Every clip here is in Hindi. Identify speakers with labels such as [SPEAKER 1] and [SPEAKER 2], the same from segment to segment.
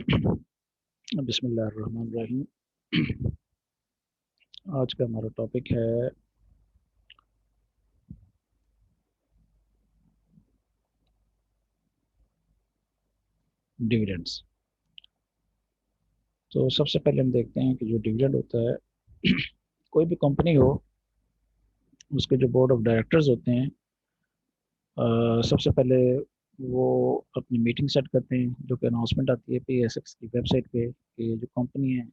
[SPEAKER 1] बिस्मिल्लाहिर्रहमानिर्रहीम। आज का हमारा टॉपिक है डिविडेंड्स। तो सबसे पहले हम देखते हैं कि जो डिविडेंड होता है कोई भी कंपनी हो, उसके जो बोर्ड ऑफ डायरेक्टर्स होते हैं, सबसे पहले वो अपनी मीटिंग सेट करते हैं, जो कि अनाउंसमेंट आती है PSX की वेबसाइट पे कि जो कंपनी है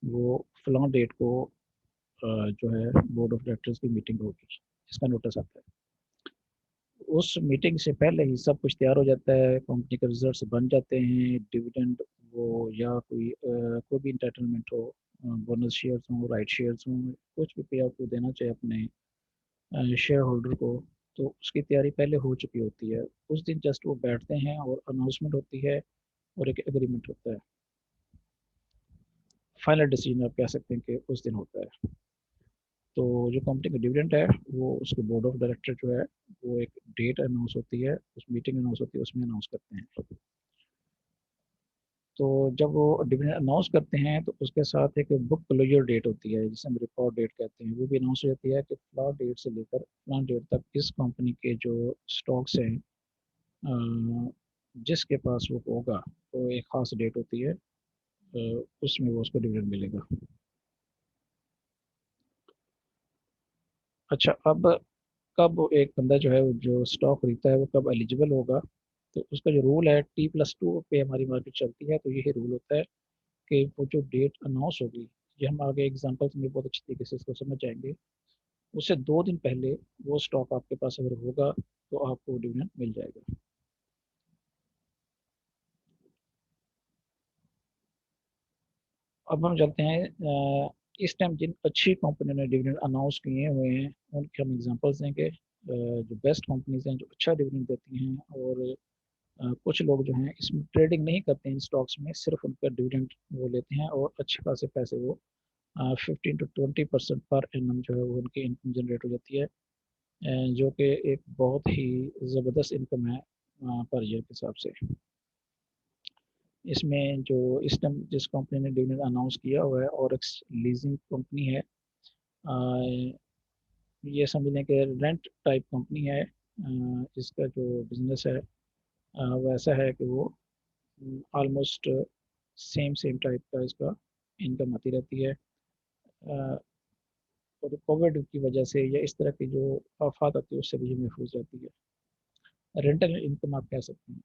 [SPEAKER 1] वो फलां डेट को जो है बोर्ड ऑफ डायरेक्टर्स की मीटिंग होगी, इसका नोटिस आता है। उस मीटिंग से पहले ही सब कुछ तैयार हो जाता है, कंपनी के रिजल्ट्स बन जाते हैं, डिविडेंड वो या कोई भी इंटाइटलमेंट हो, बोनस शेयर्स हो, राइट शेयर्स हो, कुछ भी पे आउट को देना चाहिए अपने शेयर होल्डर को, तो उसकी तैयारी पहले हो चुकी होती है। उस दिन जस्ट वो बैठते हैं और अनाउंसमेंट होती है और एक एग्रीमेंट होता है। फाइनल डिसीजन आप कह सकते हैं कि उस दिन होता है। तो जो कंपनी का डिविडेंड है वो उसके बोर्ड ऑफ डायरेक्टर जो है वो एक डेट अनाउंस होती है, उस मीटिंग अनाउंस होती है, उसमें अनाउंस करते हैं। तो जब वो डिविडेंड अनाउंस करते हैं तो उसके साथ एक बुक क्लोजर डेट होती है, जिसे हम रिकॉर्ड डेट कहते हैं, वो भी अनाउंस हो जाती है कि फला डेट से लेकर फला डेट तक इस कंपनी के जो स्टॉक्स हैं, जिसके पास वो होगा, तो एक खास डेट होती है, उसमें वो उसको डिविडेंड मिलेगा। अच्छा, अब कब एक बंदा जो है वो जो स्टॉक खरीदता है वो कब एलिजिबल होगा, तो उसका जो रूल है T+2 पे हमारी मार्केट चलती है, तो यही रूल होता है कि वो जो डेट अनाउंस होगी, ये हम आगे एग्जांपल्स में बहुत अच्छी तरीके से इसको समझ जाएंगे, उससे 2 दिन पहले वो स्टॉक आपके पास अगर होगा तो आपको डिविडेंड मिल जाएगा। अब हम चलते हैं इस टाइम जिन अच्छी कंपनियों ने डिविडेंड अनाउंस किए हुए हैं उनके हम एग्जांपल्स देंगे, जो बेस्ट कंपनीज हैं जो अच्छा डिविडेंड देती हैं, और कुछ लोग जो हैं इसमें ट्रेडिंग नहीं करते हैं, इन स्टॉक्स में सिर्फ उनका डिविडेंड वो लेते हैं और अच्छे खासे पैसे वो 15 to 20% पर एनम जो है वो उनकी इनकम जनरेट हो जाती है, जो कि एक बहुत ही ज़बरदस्त इनकम है पर ईयर के हिसाब से। इसमें जो इस टाइम जिस कंपनी ने डिविडेंड अनाउंस किया हुआ है और एक लीजिंग कंपनी है, अ, ये समझ लें कि रेंट टाइप कंपनी है, इसका जो बिजनेस है वैसा है कि वो ऑलमोस्ट सेम सेम टाइप का इसका इनकम आती रहती है, और कोविड की वजह से या इस तरह की जो आफात आती है उससे भी ये महफूज रहती है, रेंटल इनकम आप कह सकते हैं।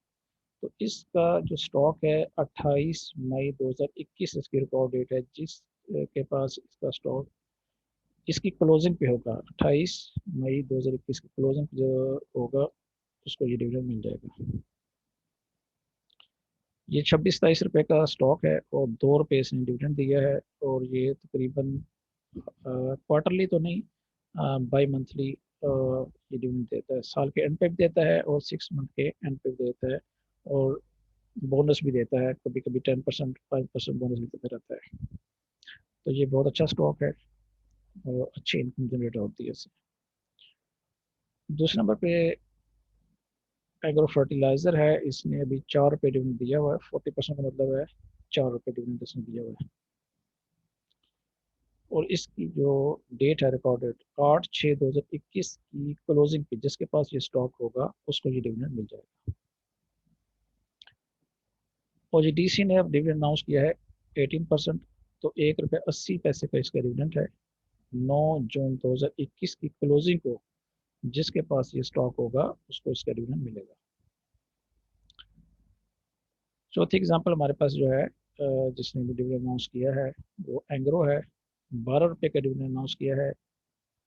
[SPEAKER 1] तो इसका जो स्टॉक है 28 मई 2021 इसकी रिकॉर्ड डेट है, जिस के पास इसका स्टॉक इसकी क्लोजिंग पे होगा, 28 मई 2021 की क्लोजिंग जो होगा उसको ये डिविडेंड मिल जाएगा। ये 26-27 रुपए का स्टॉक है और 2 रुपये इसने डिविडेंड दिया है, और ये तकरीबन क्वार्टरली तो नहीं, बाई मंथली ये डिविडेंड देता है, साल के एंड पे भी देता है और 6 मंथ के एंड पे भी देता है, और बोनस भी देता है, कभी कभी 10% 5% बोनस भी देता रहता है। तो ये बहुत अच्छा स्टॉक है और अच्छी इनकम जनरेट होती है इससे। दूसरे नंबर पे एग्रो फर्टिलाइजर है, इसने अभी 4 रुपये डिविडेंड दिया हुआ है, 40% का मतलब है 4 रुपये डिविडेंड इसने दिया हुआ है, और इसकी जो डेट है रिकॉर्ड डेट 8/6/2021 की क्लोजिंग पे जिसके पास ये स्टॉक होगा उसको ये डिविडेंड मिल जाएगा। और ये DC ने अब डिविडेंड अनाउंस किया है 18%, तो 1 रुपये 80 पैसे का इसका डिविडेंड है 9 जून 2021 की क्लोजिंग को, जिसके पास ये स्टॉक होगा उसको इसका डिविडेंड मिलेगा। चौथी एग्जांपल हमारे पास जो है जिसने भी डिविडेंड अनाउंस किया है वो एंग्रो है, 12 रुपये का डिविडेंड अनाउंस किया है,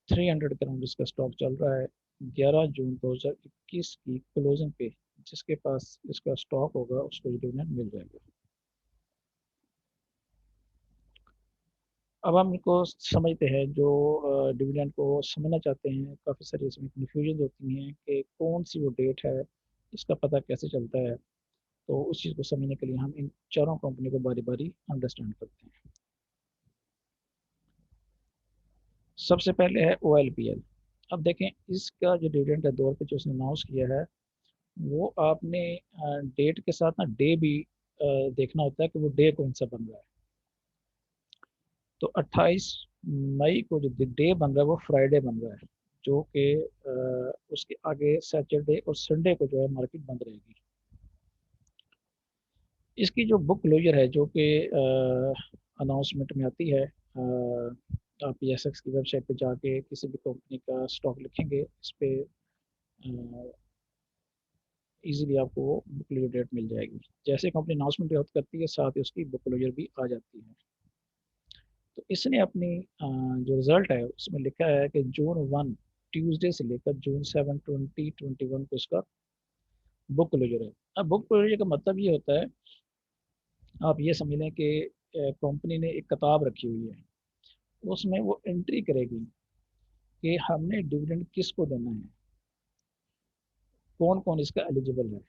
[SPEAKER 1] 300 के अराउंड इसका स्टॉक चल रहा है 11 जून 2021 की क्लोजिंग पे, जिसके पास इसका स्टॉक होगा उसको ये डिविडेंड मिल जाएगा। अब हम इनको समझते हैं, जो डिविडेंड को समझना चाहते हैं, काफ़ी सारी इसमें कन्फ्यूजन होती हैं कि कौन सी वो डेट है, इसका पता कैसे चलता है। तो उस चीज़ को समझने के लिए हम इन चारों कंपनी को बारी बारी अंडरस्टैंड करते हैं। सबसे पहले है OLPL। अब देखें, इसका जो डिविडेंड है 2 रुपये जो उसने अनाउंस किया है, वो आपने डेट के साथ ना डे भी देखना होता है कि वो डे कौन सा बन रहा है। तो 28 मई को जो डे बन रहा है वो फ्राइडे बन रहा है, जो कि उसके आगे सैटरडे और संडे को जो है मार्केट बंद रहेगी। इसकी जो बुक क्लोजर है जो कि अनाउंसमेंट में आती है, आप ESX की वेबसाइट पे जाके किसी भी कंपनी का स्टॉक लिखेंगे, इस पे इजीली आपको वो बुक क्लोजर डेट मिल जाएगी। जैसे कंपनी अनाउंसमेंट करती है साथ ही उसकी बुक क्लोजर भी आ जाती है। तो इसने अपनी जो रिजल्ट है उसमें लिखा है कि जून 1 ट्यूसडे से लेकर जून 7 2021 को इसका बुक क्लोजर है। अब बुक क्लोजर का मतलब ये होता है, आप ये समझ लें कि कंपनी ने एक किताब रखी हुई है, उसमें वो एंट्री करेगी कि हमने डिविडेंड किसको देना है, कौन कौन इसका एलिजिबल है।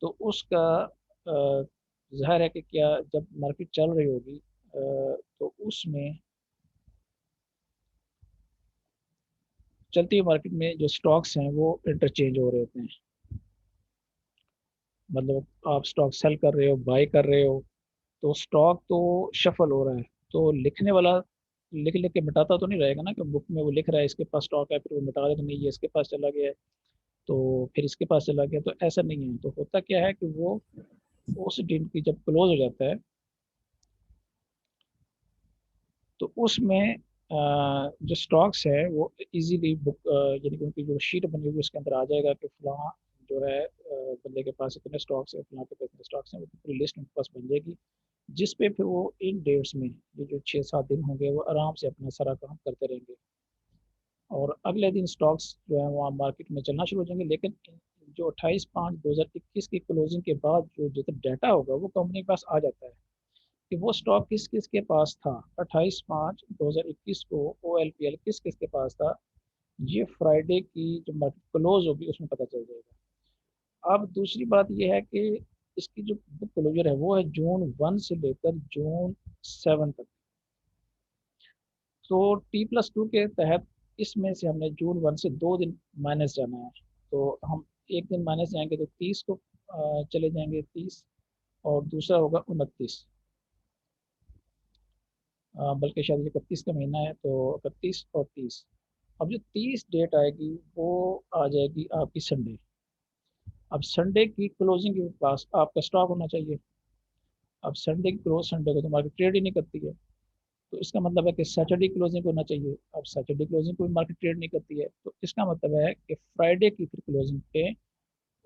[SPEAKER 1] तो उसका ज़ाहिर है कि क्या जब मार्केट चल रही होगी तो उसमें चलती हुई मार्केट में जो स्टॉक्स हैं वो इंटरचेंज हो रहे होते हैं। मतलब आप स्टॉक सेल कर रहे हो, बाय कर रहे हो, तो स्टॉक तो शफल हो रहा है। तो लिखने वाला लिख लिख के मिटाता तो नहीं रहेगा ना, कि बुक में वो लिख रहा है इसके पास स्टॉक है, फिर वो मिटा देगा नहीं ये इसके पास चला गया है, तो फिर इसके पास चला गया। तो ऐसा नहीं है। तो होता क्या है कि वो उस दिन की जब क्लोज हो जाता है तो उसमें जो स्टॉक्स है वो इजीली बुक, यानी कि उनकी जो शीट बनी हुई है उसके अंदर आ जाएगा कि फलां जो है बंदे के पास इतने स्टॉक्स है, फलां के पास इतने स्टॉक्स हैं, वो पूरी लिस्ट उनके पास बन जाएगी, जिस पे फिर वो इन डेट्स में ये जो 6-7 दिन होंगे वो आराम से अपना सारा काम करते रहेंगे। और अगले दिन स्टॉक्स जो है वहाँ मार्केट में चलना शुरू हो जाएंगे। लेकिन जो 28/5/2021 की क्लोजिंग के बाद जो जितना डाटा होगा वो कंपनी के पास आ जाता है कि वो स्टॉक किस किस के पास था। 28/5/2021 को OLPL किस किस के पास था, ये फ्राइडे की जो मार्केट क्लोज होगी उसमें पता चल जाएगा। अब दूसरी बात यह है कि इसकी जो बुक क्लोजर है वो है जून 1 से लेकर जून 7 तक। तो T+2 के तहत इसमें से हमने जून 1 से 2 दिन माइनस जाना है। तो हम एक दिन माइनस जाएंगे तो 30 को चले जाएंगे 30, और दूसरा होगा 29, बल्कि शायद 31 का महीना है तो 31 और 30। अब जो 30 डेट आएगी वो आ जाएगी आपकी संडे। अब संडे की क्लोजिंग के पास आपका स्टॉक होना चाहिए। अब संडे की क्लोज संडे को तो मार्केट ट्रेड ही नहीं करती है, तो इसका मतलब है कि सैटरडे क्लोजिंग होना चाहिए। अब सैटरडे क्लोजिंग को भी मार्केट ट्रेड नहीं करती है, तो इसका मतलब है कि फ्राइडे की फिर क्लोजिंग पे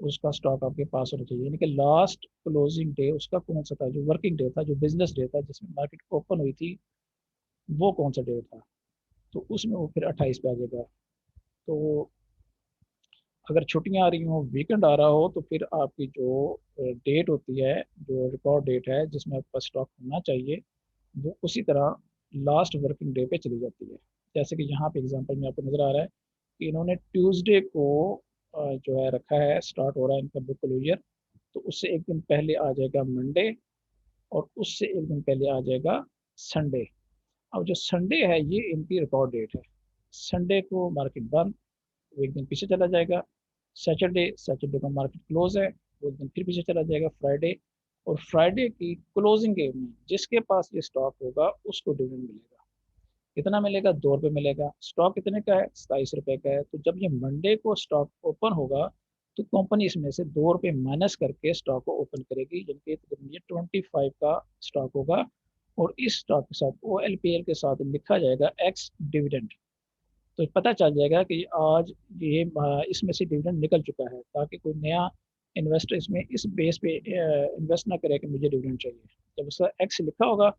[SPEAKER 1] उसका स्टॉक आपके पास होना चाहिए। यानी कि लास्ट क्लोजिंग डे उसका कौन सा था, जो वर्किंग डे था, जो बिजनेस डे था, जिसमें मार्केट ओपन हुई थी, वो कौन सा डे था। तो उसमें वो फिर 28 पे आ जाएगा। तो अगर छुट्टियां आ रही हो, वीकेंड आ रहा हो, तो फिर आपकी जो डेट होती है, जो रिकॉर्ड डेट है जिसमें आपका स्टॉक होना चाहिए, वो उसी तरह लास्ट वर्किंग डे पे चली जाती है। जैसे कि यहाँ पे एग्जांपल में आपको नज़र आ रहा है कि इन्होंने ट्यूसडे को जो है रखा है, स्टार्ट हो रहा है इनका बुक क्लोजर, तो उससे एक दिन पहले आ जाएगा मंडे, और उससे एक दिन पहले आ जाएगा संडे। अब जो संडे है ये इनकी रिकॉर्ड डेट है। संडे को मार्केट बंद, वो एक दिन पीछे चला जाएगा। सैटरडे सैटरडे को मार्केट क्लोज है, वो एक दिन फिर पीछे चला जाएगा फ्राइडे। और फ्राइडे की क्लोजिंग के में जिसके पास ये स्टॉक होगा उसको डिविडेंड मिलेगा। कितना मिलेगा? 2 रुपये मिलेगा। स्टॉक कितने का है? 27 रुपये का है। तो जब ये मंडे को स्टॉक ओपन होगा तो कंपनी इसमें से 2 रुपये माइनस करके स्टॉक को ओपन करेगी, जिनके ये 25 का स्टॉक होगा। और इस स्टॉक के साथ OLPL के साथ लिखा जाएगा एक्स डिविडेंड। तो पता चल जाएगा कि आज ये इसमें से डिविडेंड निकल चुका है, ताकि कोई नया इन्वेस्टर इसमें इस बेस पे इन्वेस्ट ना करे कि मुझे डिविडेंड चाहिए। जब उसका एक्स लिखा होगा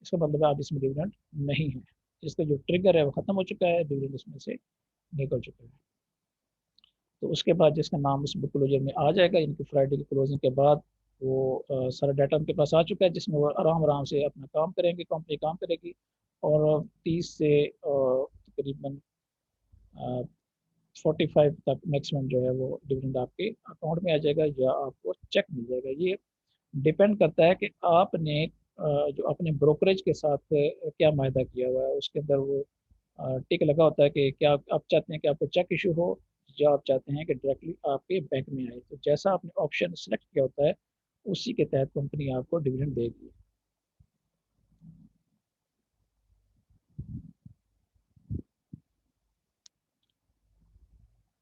[SPEAKER 1] इसका मतलब है आज इसमें डिविडेंड नहीं है। इसका जो ट्रिगर है वो खत्म हो चुका है, डिविडेंड इसमें से निकल चुका है। तो उसके बाद जिसका नाम उस बुक क्लोजर में आ जाएगा, इनकी फ्राइडे की क्लोजिंग के बाद, वो सारा डाटा उनके पास आ चुका है, जिसमें वो आराम आराम से अपना काम करेंगे, कंपनी काम करेगी। और 30 से तकरीबन 45 तक मैक्सिमम जो है वो डिविडेंड आपके अकाउंट में आ जाएगा, या आपको चेक मिल जाएगा। ये डिपेंड करता है कि आपने जो अपने ब्रोकरेज के साथ क्या मायदा किया हुआ है। उसके अंदर वो टिक लगा होता है कि क्या आप चाहते हैं कि आपको चेक इशू हो, या आप चाहते हैं कि डायरेक्टली आपके बैंक में आए। तो जैसा आपने ऑप्शन सेलेक्ट किया होता है उसी के तहत कंपनी आपको डिविडेंड देगी।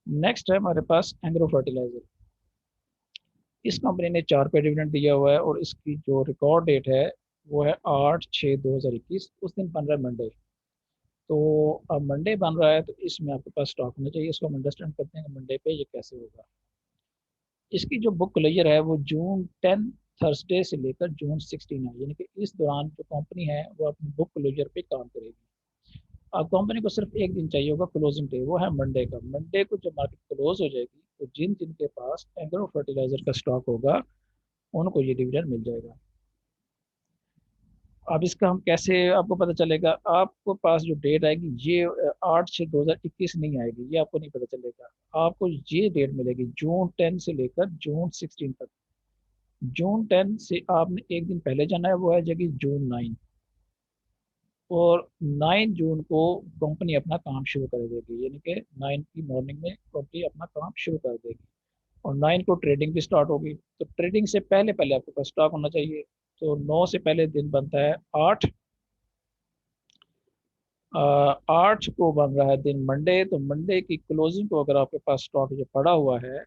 [SPEAKER 1] नेक्स्ट है हमारे पास एग्रो फर्टिलाइजर। इस कंपनी ने 4 पे डिविडेंड दिया हुआ है और इसकी जो रिकॉर्ड डेट है वो है 8/6/2021, उस दिन बन रहा है मंडे। तो अब मंडे बन रहा है तो इसमें आपके पास स्टॉक होना चाहिए। इसको हम अंडरस्टैंड करते हैं कि मंडे पे ये कैसे होगा। इसकी जो बुक क्लोजर है वो जून 10 थर्सडे से लेकर जून 16 है, यानी कि इस दौरान जो कंपनी है वो अपनी बुक क्लोजर पे काम करेगी। अब कंपनी को सिर्फ एक दिन चाहिए होगा क्लोजिंग डे, वो है मंडे का। मंडे को जब मार्केट क्लोज हो जाएगी तो जिन जिनके पास एग्रो फर्टिलाइजर का स्टॉक होगा उनको ये डिविडेंड मिल जाएगा। अब इसका हम कैसे आपको पता चलेगा? आपको पास जो डेट आएगी ये 8/6/2021 नहीं आएगी, ये आपको नहीं पता चलेगा। आपको ये डेट मिलेगी जून 10 से लेकर जून 16 तक। जून 10 से आपने एक दिन पहले जाना है, वो है जगह जून 9। और 9 जून को कंपनी अपना काम शुरू कर देगी, यानी कि 9 की मॉर्निंग में कंपनी अपना काम शुरू कर देगी। और 9 को ट्रेडिंग भी स्टार्ट होगी, तो ट्रेडिंग से पहले पहले आपके पास स्टॉक होना चाहिए। तो 9 से पहले दिन बनता है 8। 8 को बन रहा है दिन मंडे, तो मंडे की क्लोजिंग को अगर आपके पास स्टॉक जो पड़ा हुआ है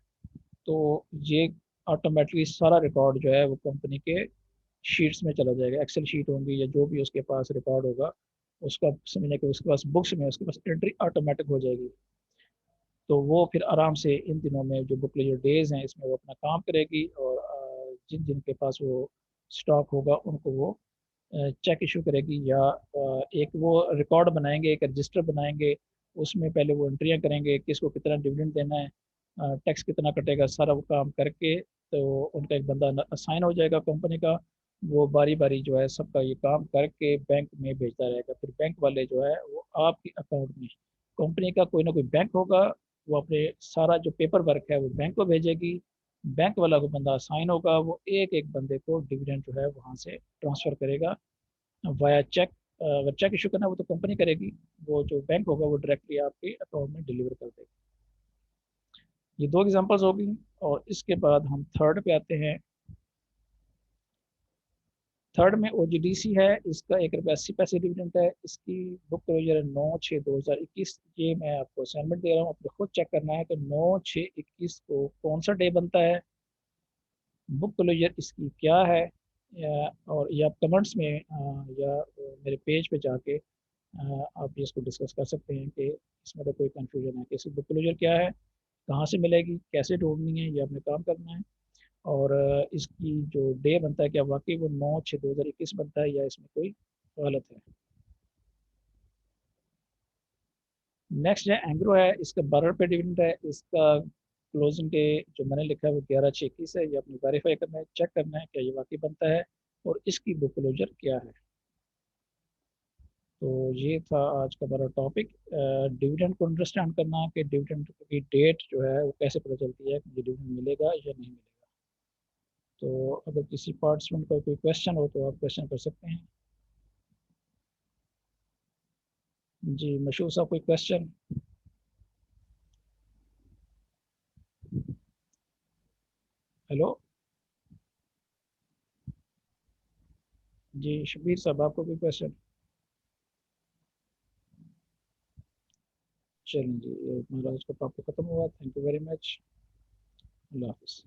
[SPEAKER 1] तो ये ऑटोमेटिकली सारा रिकॉर्ड जो है वो कंपनी के शीट्स में चला जाएगा। एक्सेल शीट होंगी या जो भी उसके पास रिकॉर्ड होगा, उसका समझने के उसके पास बुक्स में उसके पास एंट्री ऑटोमेटिक हो जाएगी। तो वो फिर आराम से इन दिनों में जो बुक जो डेज हैं इसमें वो अपना काम करेगी। और जिन जिन के पास वो स्टॉक होगा उनको वो चेक इशू करेगी, या एक वो रिकॉर्ड बनाएंगे, एक रजिस्टर बनाएंगे। उसमें पहले वो एंट्रियाँ करेंगे, किसको कितना डिविडेंड देना है, टैक्स कितना कटेगा, सारा वो काम करके तो उनका एक बंदा असाइन हो जाएगा कंपनी का। वो बारी बारी जो है सबका ये काम करके बैंक में भेजता रहेगा। फिर बैंक वाले जो है वो आपके अकाउंट में, कंपनी का कोई ना कोई बैंक होगा, वो अपने सारा जो पेपर वर्क है वो बैंक को भेजेगी। बैंक वाला को बंदा असाइन होगा, वो एक एक बंदे को डिविडेंड जो है वहाँ से ट्रांसफ़र करेगा वाया चेक। अगर चेक इशू करना है वो तो कंपनी करेगी, वो जो बैंक होगा वो डायरेक्टली आपके अकाउंट में डिलीवर कर देगा। ये दो एग्जांपल्स होगी। और इसके बाद हम थर्ड पे आते हैं। थर्ड में ओजीडीसी है, इसका 1 रुपये 80 पैसे डिविडेंड है। इसकी बुक क्लोजर है 9/6/2021। ये मैं आपको असाइनमेंट दे रहा हूँ, आपको खुद चेक करना है कि 9/6/21 को कौन सा डे बनता है, बुक क्लोजर इसकी क्या है। और या आप कमेंट्स में या मेरे पेज पे जाके आप इसको डिस्कस कर सकते हैं कि इसमें तो कोई कंफ्यूजन है कि इसकी बुक क्लोजर क्या है, कहाँ से मिलेगी, कैसे ढूंढनी है, ये आपने काम करना है। और इसकी जो डे बनता है क्या वाकई वो 9/6/2021 बनता है या इसमें कोई गलत है। नेक्स्ट है एंग्रो है, इसका 12 रुपये डिविडेंड है। इसका क्लोजिंग डे जो मैंने लिखा है वो 11/6/21 है। ये आपने वेरीफाई करना है, चेक करना है क्या ये वाकई बनता है और इसकी बुक क्लोजर क्या है। तो ये था आज का हमारा टॉपिक, डिविडेंड को अंडरस्टैंड करना कि डिविडेंड की डेट जो है वो कैसे पता चलती है कि ये डिविडेंड मिलेगा या नहीं मिलेगा। तो अगर किसी पार्टिसिपेंट का कोई क्वेश्चन हो तो आप क्वेश्चन कर सकते हैं। जी मशहूर साहब कोई क्वेश्चन? हेलो। जी शबीर साहब आपको कोई क्वेश्चन? चलिए जी, ये हमारा आज का टॉपिक खत्म हुआ। Thank you very much. अल्लाह हाफिज़।